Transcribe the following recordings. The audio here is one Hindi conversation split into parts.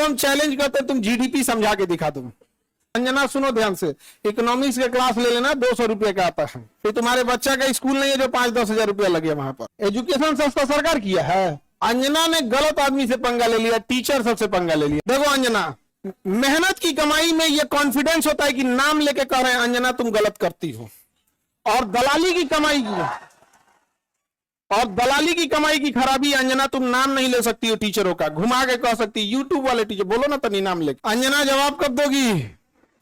हम चैलेंज करते हैं, तुम जीडीपी समझा के दिखा दो। अंजना सुनो ध्यान से, इकोनॉमिक्स का क्लास ले लेना, 200 रुपए का आता है। फिर तुम्हारे बच्चा का स्कूल नहीं है जो 5-10 हजार रुपया लगे वहां पर। एजुकेशन सस्ता सरकार किया है। अंजना ने गलत आदमी से पंगा ले लिया, टीचर सबसे पंगा ले लिया। देखो अंजना, मेहनत की कमाई में ये कॉन्फिडेंस होता है कि नाम लेके कह रहे हैं अंजना तुम गलत करती हो, और दलाली की कमाई की खराबी, अंजना तुम नाम नहीं ले सकती हो टीचरों का, घुमा के कह सकती। यूट्यूब वाले टीचर बोलो ना तनी नाम लेके। अंजना जवाब कब दोगी?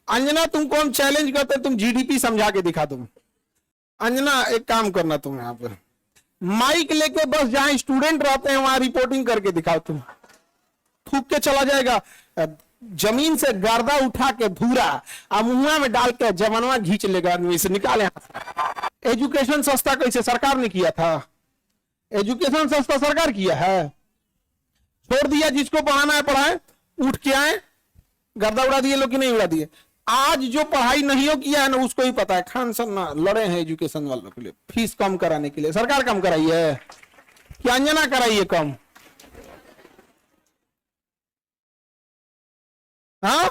अंजना तुमको हम चैलेंज करते हैं, तुम जीडीपी समझा के दिखा दो। अंजना एक काम करना, तुम यहाँ पर माइक लेके बस जहां स्टूडेंट रहते हैं वहां रिपोर्टिंग करके दिखाओ। तुम थूक के चला जाएगा, जमीन से गर्दा उठा के धूरा अब मुंह में डाल के जवानवा घींच लेगा आदमी से, निकाले। एजुकेशन सस्ता कैसे सरकार ने किया था? एजुकेशन सस्ता सरकार किया है? छोड़ दिया, जिसको पढ़ाना है पढ़ाए, उठ के आए, गर्दा उड़ा दिए लोग कि नहीं उड़ा दिए। आज जो पढ़ाई नहीं हो किया है ना उसको ही पता है। खान सर ना लड़े हैं एजुकेशन वालों के लिए, फीस कम कराने के लिए। सरकार कम कराई है क्या? अंजना कराई है कम? हाँ,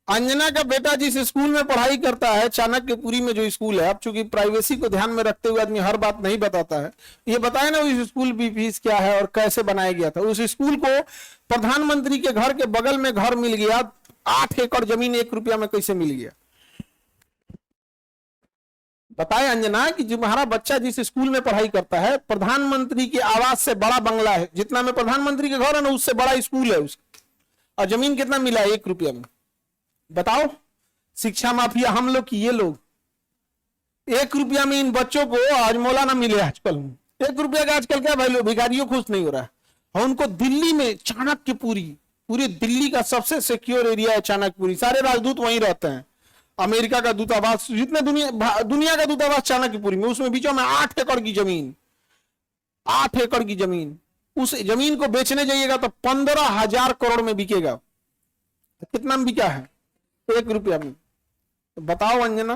अंजना का बेटा जिस स्कूल में पढ़ाई करता है, चाणक्यपुरी में जो स्कूल है, अब चूंकि प्राइवेसी को ध्यान में रखते हुए आदमी हर बात नहीं बताता है, ये बताए ना उस स्कूल की फीस क्या है और कैसे बनाया गया था। उस स्कूल को प्रधानमंत्री के घर के बगल में घर मिल गया, 8 एकड़ जमीन 1 रुपया में कैसे मिल गया? बताए अंजना कि तुम्हारा बच्चा जिस स्कूल में पढ़ाई करता है, प्रधानमंत्री के आवास से बड़ा बंगला है, जितना में प्रधानमंत्री के घर है ना उससे बड़ा स्कूल है उसका, और जमीन कितना मिला है? 1 रुपया में। बताओ, शिक्षा माफिया हम लोग की ये लोग। 1 रुपया में इन बच्चों को आज मौला ना मिले आजकल। 1 रुपया का आजकल क्या वैल्यू? भिखारियों खुश नहीं हो रहा है। और उनको दिल्ली में चाणक्यपुरी, पूरी दिल्ली का सबसे सिक्योर एरिया है चाणक्यपुरी, सारे राजदूत वहीं रहते हैं। अमेरिका का दूतावास, जितने दुनिया का दूतावास चाणक्यपुरी में, उसमें बीचों में 8 एकड़ की जमीन, 8 एकड़ की जमीन। उस जमीन को बेचने जाइएगा तो 15,000 करोड़ में बिकेगा। कितना में बिका है? 1 रुपया में। तो बताओ अंजना।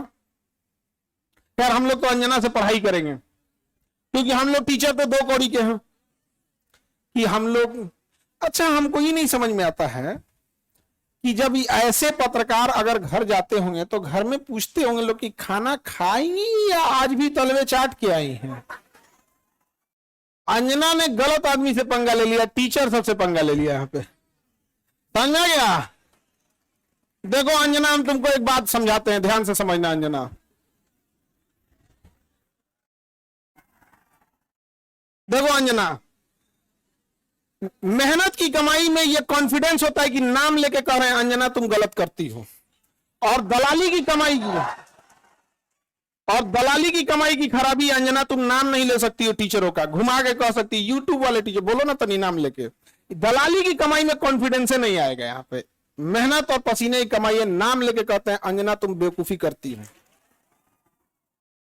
यार हम लोग तो अंजना से पढ़ाई करेंगे, क्योंकि हम लोग टीचर तो 2 कौड़ी के हैं कि हम लोग। अच्छा, हमको ये नहीं समझ में आता है कि जब ऐसे पत्रकार अगर घर जाते होंगे तो घर में पूछते होंगे लोग कि खाना खाएंगी या आज भी तलवे चाट के आई हैं। अंजना ने गलत आदमी से पंगा ले लिया, टीचर सबसे पंगा ले लिया यहाँ पे। समझा गया? देखो अंजना, हम तुमको एक बात समझाते हैं, ध्यान से समझना अंजना। देखो अंजना, मेहनत की कमाई में ये कॉन्फिडेंस होता है कि नाम लेके कह रहे हैं अंजना तुम गलत करती हो, और दलाली की कमाई की खराबी, अंजना तुम नाम नहीं ले सकती हो टीचरों का, घुमा के कह सकती। यूट्यूब वाले टीचर बोलो ना तनी नाम लेके। दलाली की कमाई में कॉन्फिडेंस नहीं आएगा यहाँ पे। मेहनत और पसीने की कमाई है, नाम लेके कहते हैं अंजना तुम बेवकूफी करती हो।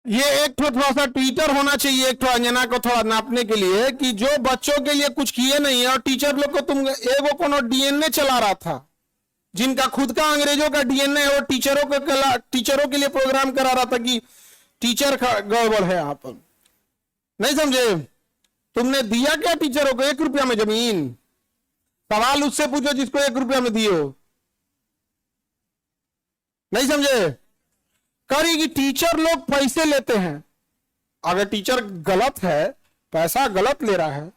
ये एक थोड़ा सा ट्विटर होना चाहिए, एक अंजना को थोड़ा नापने के लिए कि जो बच्चों के लिए कुछ किए नहीं है, और टीचर लोग को तुम एगो कोनो डीएनए चला रहा था, जिनका खुद का अंग्रेजों का डीएनए है, और टीचरों के लिए प्रोग्राम करा रहा था कि टीचर गड़बड़ है। यहाँ पर नहीं समझे? तुमने दिया क्या टीचरों को? 1 रुपया में जमीन। सवाल उससे पूछो जिसको 1 रुपया में दिए हो। नहीं समझे? करेगी, टीचर लोग पैसे लेते हैं। अगर टीचर गलत है, पैसा गलत ले रहा है,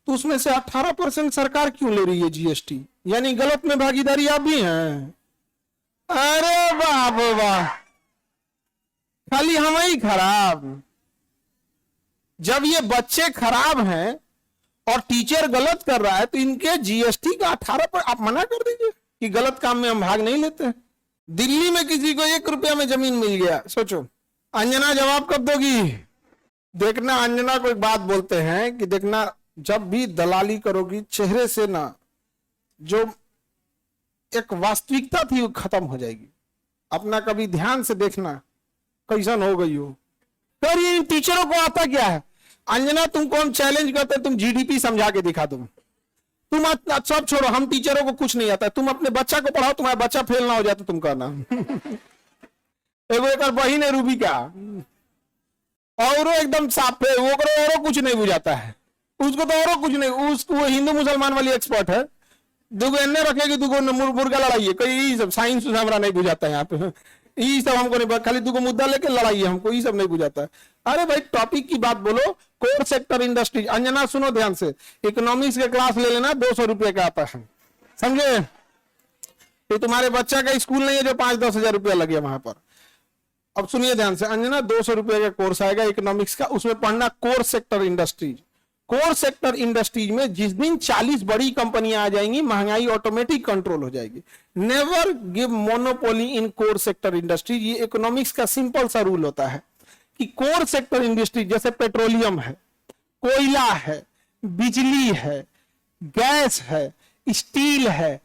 तो उसमें से 18% सरकार क्यों ले रही है जीएसटी? यानी गलत में भागीदारी आप भी हैं। अरे वाह वाह, खाली हम ही खराब। जब ये बच्चे खराब हैं और टीचर गलत कर रहा है, तो इनके जीएसटी का 18% आप मना कर दीजिए कि गलत काम में हम भाग नहीं लेते हैं। दिल्ली में किसी को 1 रुपया में जमीन मिल गया, सोचो। अंजना जवाब कब दोगी? देखना, अंजना को एक बात बोलते हैं कि देखना, जब भी दलाली करोगी, चेहरे से ना जो एक वास्तविकता थी वो खत्म हो जाएगी। अपना कभी ध्यान से देखना कैसन हो गई हो। तो ये टीचरों को आता क्या है? अंजना तुमको हम चैलेंज करते हैं, तुम जीडीपी समझा के दिखा दो। तुम सब छोड़ो, हम टीचरों को कुछ नहीं आता, तुम अपने बच्चा को पढ़ाओ, तुम्हारा बच्चा फेल ना हो जाए तो तुम कहना। एगो एक बहिन है रूबी का, और एकदम साफ है, वो कुछ नहीं बुझाता है उसको, तो और कुछ नहीं। उसको हिंदू मुसलमान वाली एक्सपर्ट है, दुगो एन्ने रखेगी, दुगो मुर्गा लड़ाइए, कोई यही सब साइंस हमारा नहीं बुझाता है यहाँ पे, यही सब हमको नहीं, खाली दुगो मुद्दा लेके लड़ाइए, हमको ये सब नहीं बुझाता है। अरे भाई टॉपिक की बात बोलो। कोर सेक्टर इंडस्ट्रीज, अंजना सुनो ध्यान से, इकोनॉमिक्स के क्लास ले लेना, 200 रुपये का आता है, समझे? ये तुम्हारे बच्चा का स्कूल नहीं है जो 5-10 हजार रुपया लगे वहां पर। अब सुनिए ध्यान से अंजना, 200 रुपये का कोर्स आएगा इकोनॉमिक्स का, उसमें पढ़ना core sector industries. Core sector industries में जिस दिन 40 बड़ी कंपनियां आ जाएंगी, महंगाई ऑटोमेटिक कंट्रोल हो जाएगी। नेवर गिव मोनोपोली इन कोर सेक्टर इंडस्ट्रीज। ये इकोनॉमिक्स का सिंपल सा रूल होता है कि कोर सेक्टर इंडस्ट्री जैसे पेट्रोलियम है, कोयला है, बिजली है, गैस है, स्टील है,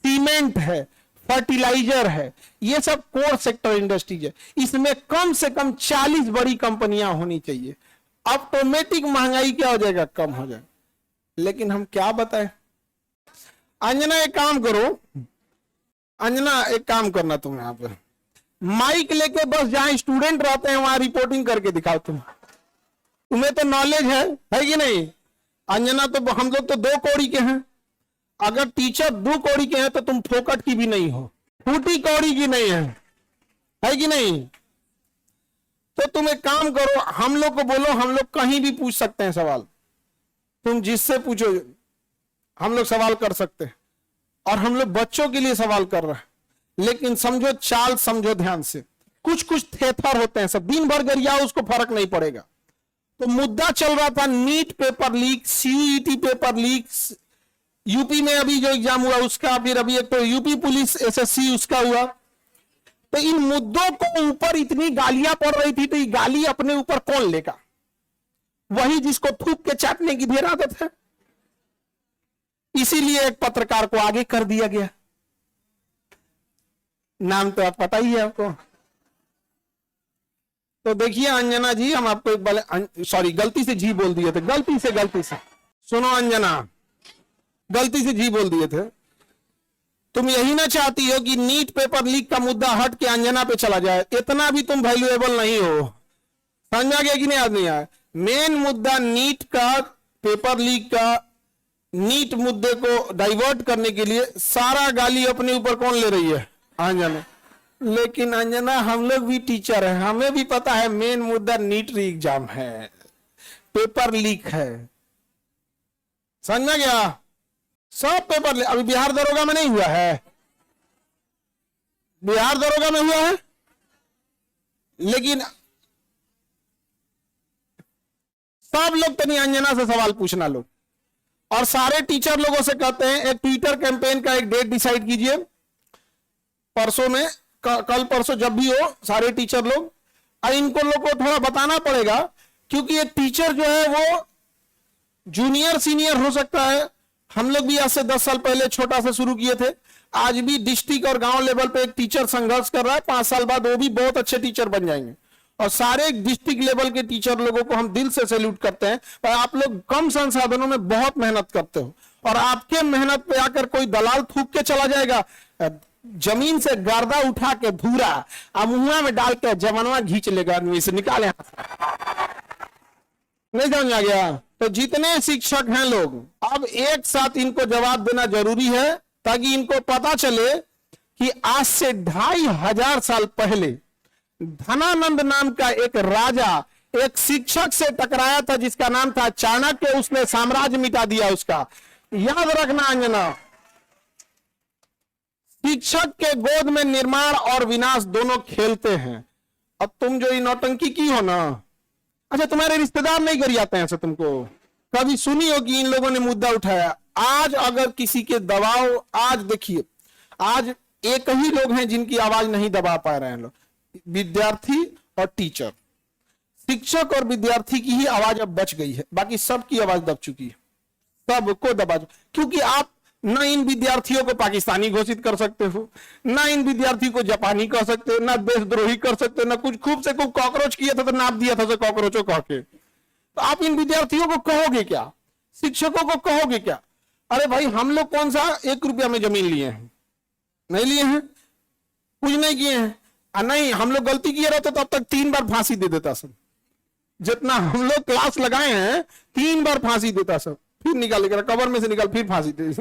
सीमेंट है, फर्टिलाइजर है, ये सब कोर सेक्टर इंडस्ट्रीज है। इसमें कम से कम 40 बड़ी कंपनियां होनी चाहिए, ऑटोमेटिक महंगाई क्या हो जाएगा, कम हो जाएगा। लेकिन हम क्या बताएं? अंजना एक काम करो, अंजना एक काम करना, तुम यहां पर माइक लेके बस जहां स्टूडेंट रहते हैं वहां रिपोर्टिंग करके दिखाओ। तुम्हें तो नॉलेज है कि नहीं? अंजना तो हम लोग तो 2 कौड़ी के हैं, अगर टीचर 2 कौड़ी के हैं तो तुम फोकट की भी नहीं हो, फूटी कौड़ी की नहीं है कि नहीं? तो तुम एक काम करो, हम लोग को बोलो, हम लोग कहीं भी पूछ सकते हैं सवाल, तुम जिससे पूछो हम लोग सवाल कर सकते हैं, और हम लोग बच्चों के लिए सवाल कर रहे हैं। लेकिन समझो चाल, समझो ध्यान से, कुछ कुछ थेथर होते हैं, सब दिन भर गरिया उसको फर्क नहीं पड़ेगा। तो मुद्दा चल रहा था NEET paper leak, CUET paper leak, UP में अभी जो एग्जाम हुआ उसका, फिर अभी एक तो यूपी पुलिस एसएससी उसका हुआ। तो इन मुद्दों को ऊपर इतनी गालियां पड़ रही थी, तो ये गाली अपने ऊपर कौन लेगा? वही जिसको थूक के चाटने की ढेर आदत है। इसीलिए एक पत्रकार को आगे कर दिया गया, नाम तो आप पता ही है आपको। तो देखिए अंजना जी, हम आपको एक बार, सॉरी गलती से जी बोल दिए थे, गलती से सुनो अंजना, गलती से जी बोल दिए थे। तुम यही ना चाहती हो कि नीट पेपर लीक का मुद्दा हट के अंजना पे चला जाए? इतना भी तुम वैल्यूएबल नहीं हो, समझ में आ गया कि नहीं? आदमी आया मेन मुद्दा नीट का, पेपर लीक का, नीट मुद्दे को डाइवर्ट करने के लिए सारा गाली अपने ऊपर कौन ले रही है? अंजना। लेकिन अंजना हम लोग भी टीचर हैं, हमें भी पता है मेन मुद्दा नीट री एग्जाम है, पेपर लीक है, समझ में गया? सब पेपर अभी बिहार दरोगा में नहीं हुआ है, बिहार दरोगा में हुआ है, लेकिन सब लोग तो नहीं, अंजना से सवाल पूछना लोग, और सारे टीचर लोगों से कहते हैं एक ट्विटर कैंपेन का एक डेट डिसाइड कीजिए, परसों में, कल परसों जब भी हो, सारे टीचर लोग, और इनको लोग को थोड़ा बताना पड़ेगा, क्योंकि एक टीचर जो है वो जूनियर सीनियर हो सकता है। हम लोग भी आज से 10 साल पहले छोटा से शुरू किए थे, आज भी डिस्ट्रिक्ट और गांव लेवल पे एक टीचर संघर्ष कर रहा है, 5 साल बाद वो भी बहुत अच्छे टीचर बन जाएंगे। और सारे डिस्ट्रिक्ट लेवल के टीचर लोगों को हम दिल से सैल्यूट करते हैं, पर आप लोग कम संसाधनों में बहुत मेहनत करते हो, और आपके मेहनत पे आकर कोई दलाल थूक के चला जाएगा, जमीन से गर्दा उठा के धूरा अब मुंह में डाल के जवानवा खींच लेगा, आदमी से निकाले, नहीं समझ आ गया? तो जितने शिक्षक हैं लोग, अब एक साथ इनको जवाब देना जरूरी है, ताकि इनको पता चले कि आज से 2500 साल पहले धनानंद नाम का एक राजा एक शिक्षक से टकराया था, जिसका नाम था चाणक्य, उसने साम्राज्य मिटा दिया उसका। याद रखना अंजना, शिक्षक के गोद में निर्माण और विनाश दोनों खेलते हैं। अब तुम जो नौटंकी की हो ना, अच्छा तुम्हारे रिश्तेदार नहीं गरियाते हैं ऐसे? तुमको कभी सुनी हो कि इन लोगों ने मुद्दा उठाया? आज अगर किसी के दबाव, आज देखिए, आज एक ही लोग हैं जिनकी आवाज नहीं दबा पा रहे हैं लोग, विद्यार्थी और टीचर। शिक्षक और विद्यार्थी की ही आवाज अब बच गई है, बाकी सबकी आवाज दब चुकी है, सबको दबा, क्योंकि आप ना इन विद्यार्थियों को पाकिस्तानी घोषित कर सकते हो, ना इन विद्यार्थी को जापानी कह सकते हो, ना देशद्रोही कर सकते हो, ना कुछ खूब से खूब कॉकरोच किया था तो नाप दिया था कॉकरोचों कह के। तो आप इन विद्यार्थियों को कहोगे क्या? शिक्षकों को कहोगे क्या? अरे भाई हम लोग कौन सा 1 रुपया में जमीन लिए हैं? नहीं लिए हैं, कुछ नहीं किए हैं। नहीं, हम लोग गलती किए रहते तो अब तक 3 बार फांसी दे देता सब, जितना हम लोग क्लास लगाए हैं 3 बार फांसी देता सब, फिर निकाल लेकर कबर में से निकाल फिर फांसी दे।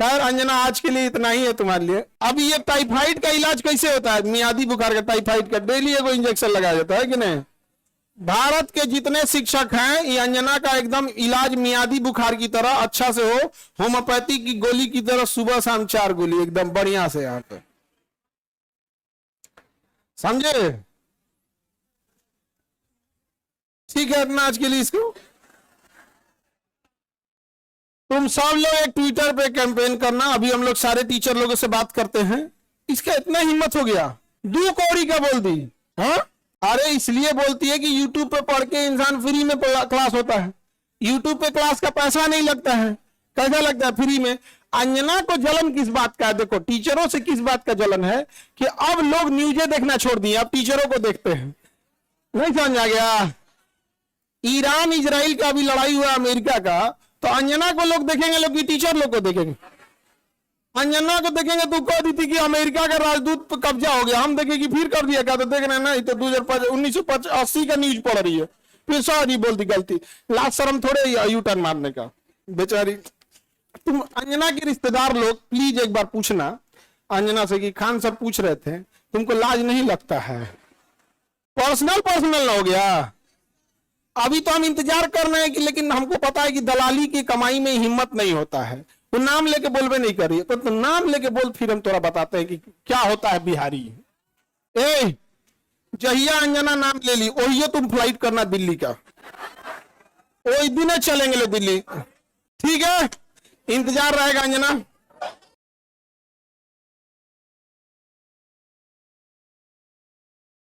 खैर अंजना, आज के लिए इतना ही है तुम्हारे लिए। अब ये टाइफाइड का इलाज कैसे होता है? मियादी बुखार का, टाइफाइड का डेली एगो इंजेक्शन लगाया जाता है कि नहीं? भारत के जितने शिक्षक हैं, ये अंजना का एकदम इलाज मियादी बुखार की तरह अच्छा से हो, होम्योपैथी की गोली की तरह सुबह शाम 4 गोली एकदम बढ़िया से यहाँ पे, समझे? ठीक है, इतना आज के लिए। इसको तुम सब लोग एक ट्विटर पे कैंपेन करना। अभी हम लोग सारे टीचर लोगों से बात करते हैं। इसका इतना हिम्मत हो गया, 2 कौड़ी का बोल दी। हाँ, अरे इसलिए बोलती है कि यूट्यूब पे पढ़ के इंसान फ्री में क्लास होता है। यूट्यूब पे क्लास का पैसा नहीं लगता है। कैसा लगता है? फ्री में। अंजना को जलन किस बात का है? देखो, टीचरों से किस बात का जलन है कि अब लोग न्यूज़ें देखना छोड़ दिए, अब टीचरों को देखते हैं। नहीं समझ आ गया? ईरान इजराइल का अभी लड़ाई हुआ अमेरिका का, तो अंजना को लोग देखेंगे, लोग की टीचर लोग को देखेंगे? अंजना को देखेंगे तो कह दी थी कि अमेरिका का राजदूत पर कब्जा हो गया, हम देखेंगे फिर कर दिया क्या? तो देख रहे हैं ना, तो 1980 का न्यूज पढ़ रही है, फिर सॉरी बोल दी, गलती। लास्ट शर्म थोड़े यू टर्न मारने का, बेचारी। तुम अंजना के रिश्तेदार लोग प्लीज एक बार पूछना अंजना से कि खान सर पूछ रहे थे, तुमको लाज नहीं लगता है? पर्सनल हो गया। अभी तो हम इंतजार कर रहे हैं कि, लेकिन हमको पता है कि दलाली की कमाई में हिम्मत नहीं होता है। वो नाम लेके बोलबे नहीं कर रही है, तो नाम लेके बोल, फिर हम थोड़ा बताते हैं कि क्या होता है बिहारी। ए, जहिया अंजना नाम ले ली, वही तुम फ्लाइट करना दिल्ली का, वही दिन चलेंगे लो दिल्ली। ठीक है, इंतजार रहेगा अंजना।